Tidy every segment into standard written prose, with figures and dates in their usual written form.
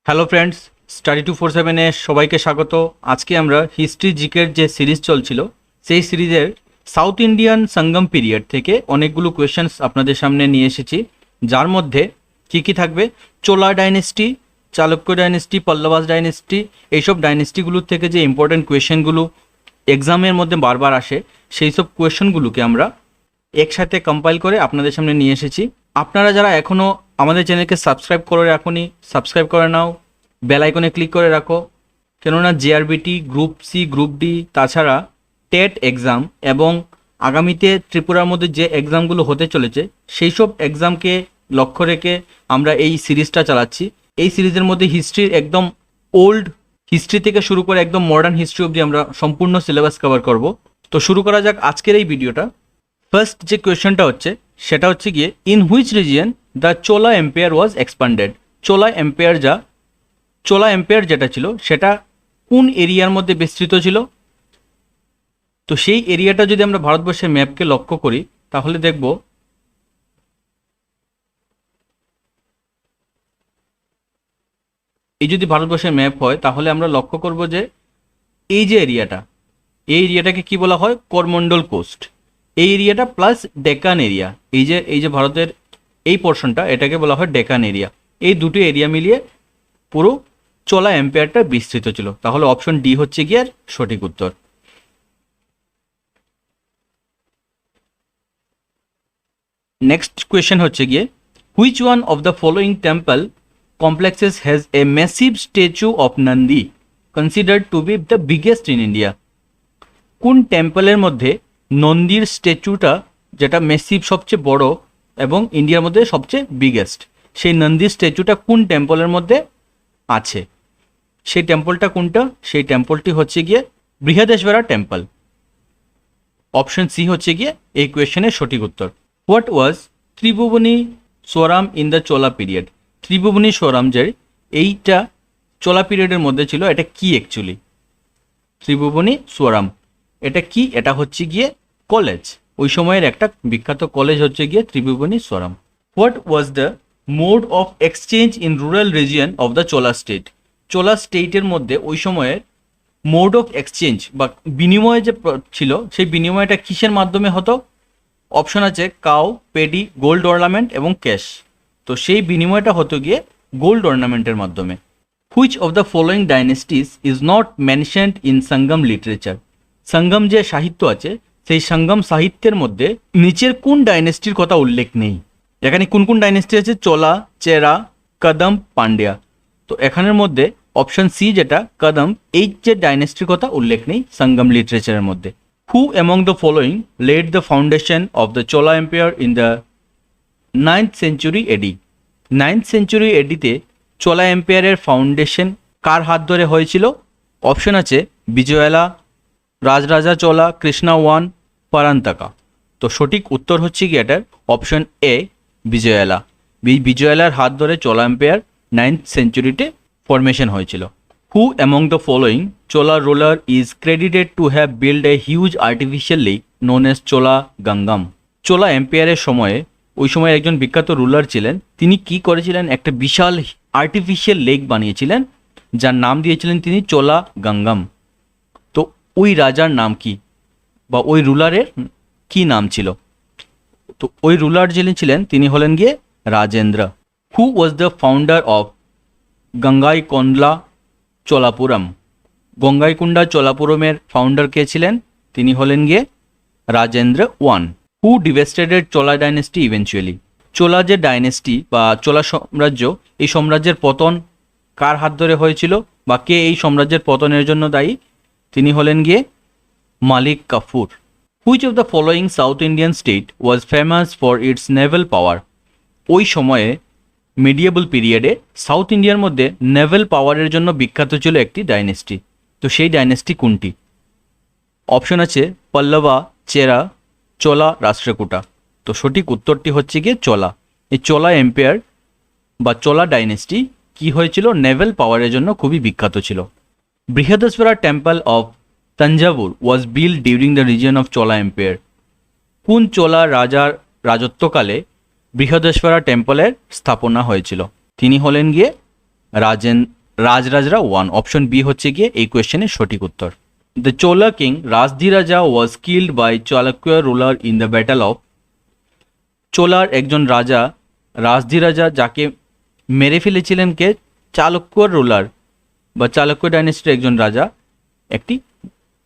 Hello friends, study 247-এ সবাইকে স্বাগত। আজকে আমরা হিস্ট্রি জিকের যে সিরিজ চলছিল সেই সিরিজের সাউথ ইন্ডিয়ান সঙ্গম পিরিয়ড থেকে অনেকগুলো কোয়েশ্চেন্স আপনাদের সামনে নিয়ে এসেছি, যার মধ্যে কি থাকবে চোলা ডাইনেস্টি, চালুক্য ডাইনেস্টি, পল্লবাস ডাইনেস্টি, এইসব ডাইনেস্টিগুলোর থেকে যে ইম্পর্টেন্ট কোয়েশ্চেনগুলো এক্সামের মধ্যে বারবার আসে সেই সব কোয়েশ্চেনগুলোকে আমরা একসাথে কম্পাইল করে আপনাদের সামনে নিয়ে এসেছি। আপনারা যারা এখনও আমাদের চ্যানেলকে সাবস্ক্রাইব করে রাখুনি, সাবস্ক্রাইব করে নাও, বেল আইকনে ক্লিক করে রাখো, কেননা GRBT, group C, group D, তাছাড়া টেট এক্সাম এবং আগামীতে ত্রিপুরার মধ্যে যে এক্সামগুলো হতে চলেছে সেই সব এক্সামকে লক্ষ্য রেখে আমরা এই সিরিজটা চালাচ্ছি। এই সিরিজের মধ্যে হিস্ট্রির একদম ওল্ড হিস্ট্রি থেকে শুরু করে একদম মডার্ন হিস্ট্রি অবধি আমরা সম্পূর্ণ সিলেবাস কভার করব। তো শুরু করা যাক আজকের এই ভিডিওটা। ফার্স্ট যে কোয়েশ্চেনটা হচ্ছে সেটা হচ্ছে গিয়ে, in which region the Chola empire was expanded. Chola empire যেটা ছিল সেটা কোন এরিয়ার মধ্যে বিস্তৃত ছিল? তো সেই এরিয়াটা যদি আমরা ভারতবর্ষের ম্যাপকে লক্ষ্য করি তাহলে দেখব এই যদি ভারতবর্ষের ম্যাপ হয় তাহলে আমরা লক্ষ্য করব যে এই যে এরিয়াটা, এই এরিয়াটাকে কি বলা হয়? করমন্ডল কোস্ট। এই এরিয়াটা প্লাস ডেকান এরিয়া, এই যে ভারতের এই পোর্শনটা, এটাকে বলা হয় ডেকান এরিয়া। এই দুটো এরিয়া মিলিয়ে পুরো চোলা এম্পায়ারটা বিস্তৃত ছিল। তাহলে অপশন ডি হচ্ছে গিয়ে সঠিক উত্তর। নেক্সট কোয়েশ্চেন হচ্ছে গিয়ে, which one of the following temple complexes has a massive statue of Nandi considered two B the biggest in India? কোন টেম্পলের মধ্যে নন্দীর স্ট্যাচুটা, যেটা ম্যাসিভ সবচেয়ে বড় এবং ইন্ডিয়ার মধ্যে সবচেয়ে বিগেস্ট, সেই নন্দীর স্ট্যাচুটা কোন টেম্পলের মধ্যে আছে? সেই টেম্পলটা কোনটা? সেই টেম্পলটি হচ্ছে গিয়ে বৃহদেশ্বরা টেম্পল। অপশন সি হচ্ছে গিয়ে এই কোয়েশ্চেনের সঠিক উত্তর। What was Tribhuvani Swaram in the Chola period? Tribhuvani Swaram যে এইটা চোলা পিরিয়ডের মধ্যে ছিল, এটা কি অ্যাকচুয়ালি? ত্রিভুবনী স্বরাম এটা কি? এটা হচ্ছে গিয়ে কলেজ, ওই সময়ের একটা বিখ্যাত কলেজ হচ্ছে গিয়ে Tribhuvani Swaram. What was the mode of exchange in rural region of the Chola state? Chola স্টেটের মধ্যে ওই সময়ের মোড অফ এক্সচেঞ্জ বা বিনিময় যে ছিল সেই বিনিময়টা কিসের মাধ্যমে হতো? অপশন আছে কাউ, পেডি, গোল্ড অর্নামেন্ট এবং ক্যাশ। তো সেই বিনিময়টা হতো গিয়ে গোল্ড অর্নামেন্টের মাধ্যমে। Which of the following dynasties is not mentioned in Sangam literature? Sangam যে সাহিত্য আছে সেই সঙ্গম সাহিত্যের মধ্যে নিচের কোন ডাইনেস্টির কথা উল্লেখ নেই? এখানে কোন কোন ডাইনেস্টি আছে? চোলা, চেরা, কদম, পান্ডিয়া। তো এখানের মধ্যে অপশন সি যেটা কদম, এই যে ডাইনেস্টির কথা উল্লেখ নেই সঙ্গম লিটারেচারের মধ্যে। Who among the following led the foundation of the Chola empire in the 9th century AD? 9th century AD-তে চোলা এম্পায়ারের ফাউন্ডেশন কার হাত ধরে হয়েছিল? অপশন আছে বিজয়ালা, রাজরাজা চোলা, কৃষ্ণা ওয়ান, পরান্তকা। তো সঠিক উত্তর হচ্ছে কি এটার অপশন এ, বিজয়ালা। বিজয়ালার হাত ধরে চোলা এম্পায়ার 9th century-তে ফরমেশন হয়েছিল। Who among the following Chola ruler is credited to have build a huge artificial lake known as Chola Gangam? Chola এম্পায়ারের সময়ে ওই সময় একজন বিখ্যাত রুলার ছিলেন, তিনি কি করেছিলেন? একটা বিশাল আর্টিফিশিয়াল লেক বানিয়েছিলেন, যার নাম দিয়েছিলেন তিনি চোলা গঙ্গম। তো ওই রাজার নাম কি বা ওই রুলারের কি নাম ছিল? তো ওই রুলার যিনি ছিলেন তিনি হলেন গিয়ে Rajendra. Who was the founder of Gangaikonda Cholapuram? Gangaikonda চোলাপুরমের ফাউন্ডার কে ছিলেন? তিনি হলেন গিয়ে Rajendra one. Who devastated Chola dynasty eventually? Chola যে ডাইনেস্টি বা চোলা সাম্রাজ্য, এই সাম্রাজ্যের পতন কার হাত ধরে হয়েছিল বা কে এই সাম্রাজ্যের পতনের জন্য দায়ী? তিনি হলেন গিয়ে Malik Kafur. Which of the following south Indian state was famous for its naval power? ওই সময়ে মিডিয়েবল পিরিয়ডে সাউথ ইন্ডিয়ার মধ্যে নেভেল পাওয়ারের জন্য বিখ্যাত ছিল একটি ডাইনেস্টি। তো সেই ডাইনেস্টি কোনটি? অপশন আছে পল্লবা, চেরা, চোলা, রাষ্ট্রকূটা। তো সঠিক উত্তরটি হচ্ছে গিয়ে চোলা। এই চোলা এম্পায়ার বা চোলা ডাইনেস্টি কি হয়েছিল? নেভেল পাওয়ারের জন্য খুবই বিখ্যাত ছিল। Brihadeshwara temple of Thanjavur was build during the region of Chola empire? কোন চোলা রাজার রাজত্বকালে বৃহদেশ্বরা টেম্পলের স্থাপনা হয়েছিল? তিনি হলেন গিয়ে রাজেন রাজরাজরা 1। অপশন বি হচ্ছে গিয়ে এই কোয়েশ্চেনের সঠিক উত্তর। The Chola king Rajadhiraja was killed by Chalukya ruler in the battle of. চোলার একজন রাজা রাজধিরাজা যাকে মেরে ফেলেছিলেন কে? চালুক্য রুলার বা চালুক্য ডাইনেস্টির একজন রাজা একটি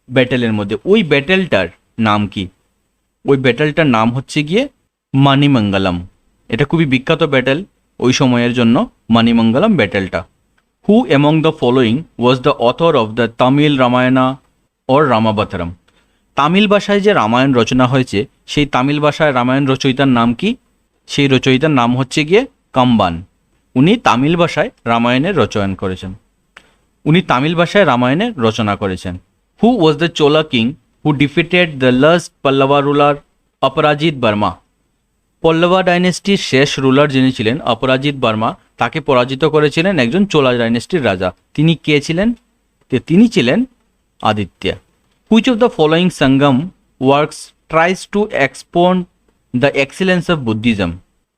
ব্যাটেলের মধ্যে। ওই ব্যাটেলটার নাম কি? ওই ব্যাটেলটার নাম হচ্ছে গিয়ে মানিমঙ্গলম। এটা খুবই বিখ্যাত ব্যাটেল ওই সময়ের জন্য, মানিমঙ্গলম ব্যাটেলটা। Who among the following was the author of the Tamil Ramayana or Ramavataram. Tamil ভাষায় যে রামায়ণ রচনা হয়েছে সেই তামিল ভাষায় রামায়ণ রচয়িতার নাম কি? সেই রচয়িতার নাম হচ্ছে গিয়ে কাম্বান। উনি তামিল ভাষায় রামায়ণের রচনা করেছেন। রচনা করেছেন। Who was the Chola king who defeated the last Pallava ruler Aparajita Varma. পল্লবা ডাইনেস্টির শেষ রুলার যিনি ছিলেন অপরাজিত বর্মা, তাকে পরাজিত করেছিলেন একজন চোলা ডাইনেস্টির রাজা। তিনি কে ছিলেন? তিনি ছিলেন Aditya. Which of the following Sangam works tries to expound the excellence of Buddhism.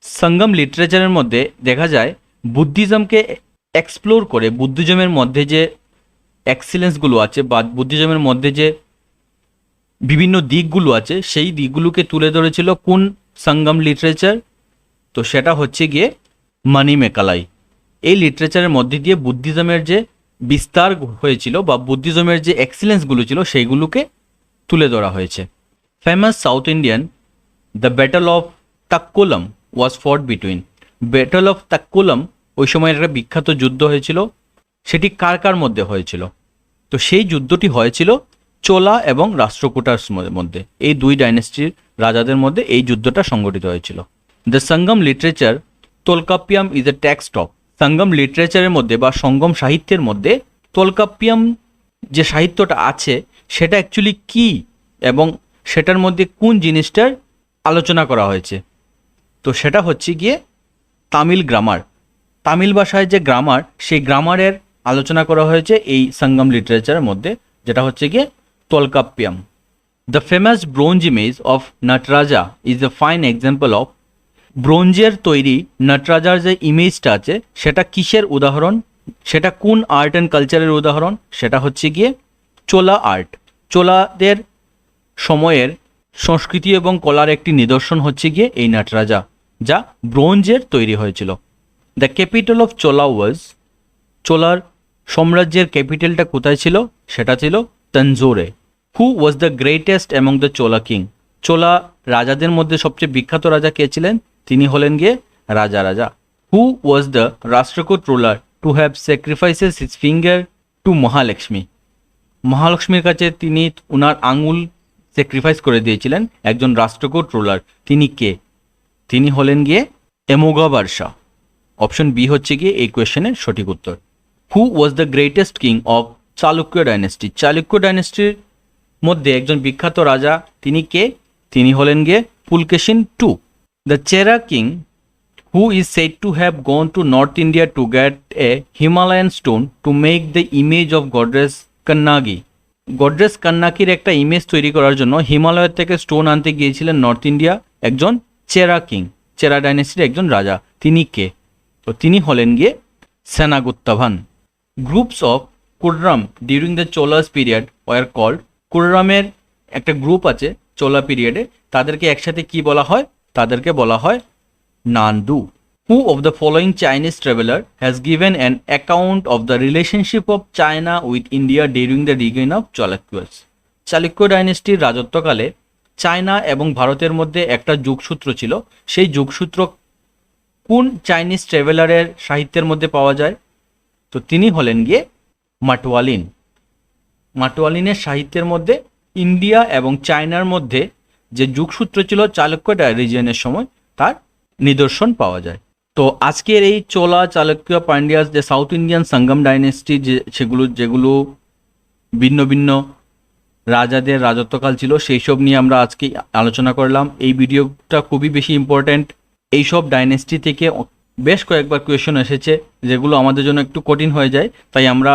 Sangam লিটারেচারের মধ্যে দেখা যায় বুদ্ধিজমকে এক্সপ্লোর করে, বুদ্ধিজমের মধ্যে যে এক্সিলেন্সগুলো আছে বা বুদ্ধিজমের মধ্যে যে বিভিন্ন দিকগুলো আছে সেই দিকগুলোকে তুলে ধরেছিল কোন সঙ্গম লিটারেচার? তো সেটা হচ্ছে গিয়ে মণিমেকালাই। এই লিটারেচারের মধ্যে দিয়ে বুদ্ধিজমের যে বিস্তার হয়েছিল বা বুদ্ধিজমের যে এক্সিলেন্সগুলো ছিল সেইগুলোকে তুলে ধরা হয়েছে। Famous south Indian the battle of Takkolam was fought between. Battle of তাক্কোলম ওই সময় একটা বিখ্যাত যুদ্ধ হয়েছিল, সেটি কার কার মধ্যে হয়েছিল? তো সেই যুদ্ধটি হয়েছিল চোলা এবং রাষ্ট্রকূটার মধ্যে। এই দুই ডাইনেস্টির রাজাদের মধ্যে এই যুদ্ধটা সংগঠিত হয়েছিল। The Sangam literature Tolkappiyam is a text of. Sangam লিটারেচারের মধ্যে বা সঙ্গম সাহিত্যের মধ্যে তোলকাপ্পিয়াম যে সাহিত্যটা আছে সেটা অ্যাকচুয়ালি কি এবং সেটার মধ্যে কোন জিনিসটার আলোচনা করা হয়েছে? তো সেটা হচ্ছে গিয়ে তামিল গ্রামার। তামিল ভাষায় যে গ্রামার, সেই গ্রামারের আলোচনা করা হয়েছে এই সঙ্গম লিটারেচারের মধ্যে, যেটা হচ্ছে গিয়ে Tolkappiyam. The famous bronze image of Nataraja is a fine example of. ব্রোঞ্জের তৈরি নটরাজার যে ইমেজটা আছে সেটা কিসের উদাহরণ? সেটা কোন আর্ট অ্যান্ড কালচারের উদাহরণ? সেটা হচ্ছে গিয়ে চোলা আর্ট। চোলাদের সময়ের সংস্কৃতি এবং কলার একটি নিদর্শন হচ্ছে গিয়ে এই নটরাজা, যা ব্রোঞ্জের তৈরি হয়েছিল। The capital of Chola was. চোলার সাম্রাজ্যের ক্যাপিটালটা কোথায় ছিল? সেটা ছিল তঞ্জোরে। Who was the greatest among the Chola king. Chola রাজাদের মধ্যে সবচেয়ে বিখ্যাত রাজা কে ছিলেন? তিনি হলেন গিয়ে রাজা। Who was the Rashtrakuta ruler to have sacrifices his finger to Mahalakshmi. মহালক্ষ্মীর কাছে তিনি ওনার আঙুল স্যাক্রিফাইস করে দিয়েছিলেন একজন রাষ্ট্রকূট রুলার। তিনি কে? তিনি হলেন গিয়ে এমোগাবার্ষা। অপশন বি হচ্ছে গিয়ে এই কোয়েশ্চেনের সঠিক উত্তর। Who was the greatest king of Chalukya dynasty. Chalukya ডাইনেস্টির মধ্যে একজন বিখ্যাত রাজা তিনি কে? তিনি হলেন গিয়ে Pulakeshin two. The Chera king who is said to have gone to north India to get a Himalayan stone to make the image of goddess Kannagi. Goddess কন্নাকির একটা ইমেজ তৈরি করার জন্য হিমালয়ের থেকে স্টোন আনতে গিয়েছিলেন নর্থ ইন্ডিয়া একজন চেরা কিং, চেরা ডাইনেস্টির একজন রাজা। তিনি কে? তো তিনি হলেন গিয়ে Senguttuvan. Groups of Kurram during the Cholas period were called. কুররামের একটা গ্রুপ আছে চোলা পিরিয়ডে, তাদেরকে একসাথে কি বলা হয়? তাদেরকে বলা হয় নান্দু। Who of the following Chinese traveller has given an account of the relationship of China with India during the reign of Chalukyas. Chalukya ডাইনেস্টির রাজত্বকালে চায়না এবং ভারতের মধ্যে একটা যোগসূত্র ছিল। সেই যোগসূত্র কোন চাইনিজ ট্রাভেলারের সাহিত্যের মধ্যে পাওয়া যায়? তো তিনি হলেন গিয়ে মাটওয়ালিন। মাটওয়ালিনের সাহিত্যের মধ্যে ইন্ডিয়া এবং চায়নার মধ্যে যে যোগসূত্র ছিল চালুক্য রিজিয়নের সময়, তার নিদর্শন পাওয়া যায়। তো আজকের এই চোলা, চালুক্য, পান্ডিয়াস যে সাউথ ইন্ডিয়ান সঙ্গম ডাইনেস্টি যেগুলো ভিন্ন ভিন্ন রাজাদের রাজত্বকাল ছিল সেই সব নিয়ে আমরা আজকে আলোচনা করলাম। এই ভিডিওটা খুবই বেশি ইম্পর্ট্যান্ট। এইসব ডাইনেস্টি থেকে বেশ কয়েকবার কোয়েশ্চেন এসেছে যেগুলো আমাদের জন্য একটু কঠিন হয়ে যায়, তাই আমরা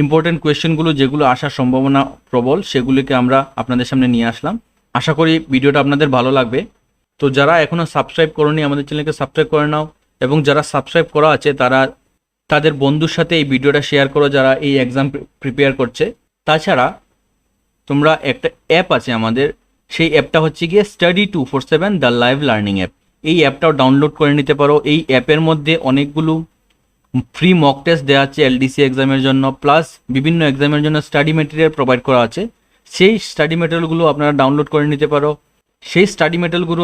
ইম্পর্ট্যান্ট কোয়েশ্চেনগুলো যেগুলো আসার সম্ভাবনা প্রবল সেগুলিকে আমরা আপনাদের সামনে নিয়ে আসলাম। আশা করি ভিডিওটা আপনাদের ভালো লাগবে। তো যারা এখনও সাবস্ক্রাইব করোনি আমাদের চ্যানেলকে সাবস্ক্রাইব করে নাও, এবং যারা সাবস্ক্রাইব করা আছে তারা তাদের বন্ধুর সাথে এই ভিডিওটা শেয়ার করো যারা এই এক্সাম প্রিপেয়ার করছে। তাছাড়া তোমরা একটা অ্যাপ আছে আমাদের, সেই অ্যাপটা হচ্ছে গিয়ে Study247 the live learning app. এই অ্যাপটাও ডাউনলোড করে নিতে পারো। এই অ্যাপের মধ্যে অনেকগুলো ফ্রি মক টেস্ট দেওয়া আছে এলডিসি এক্সামের জন্য, প্লাস বিভিন্ন এক্সামের জন্য স্টাডি মেটেরিয়াল প্রোভাইড করা আছে। সেই স্টাডি মেটেরিয়ালগুলো আপনারা ডাউনলোড করে নিতে পারো।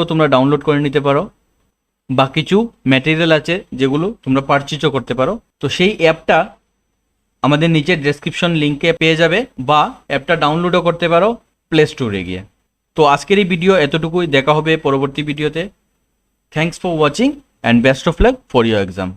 তোমরা ডাউনলোড করে নিতে পারো। বা কিছু ম্যাটেরিয়াল আছে যেগুলো তোমরা পারচেজও করতে পারো। তো সেই অ্যাপটা আমাদের নিচের ডেসক্রিপশন লিঙ্কে পেয়ে যাবে, বা অ্যাপটা ডাউনলোডও করতে পারো প্লে স্টোরে গিয়ে। তো আজকের এই ভিডিও এতটুকুই, দেখা হবে পরবর্তী ভিডিওতে। Thanks for watching and best of luck for your exam.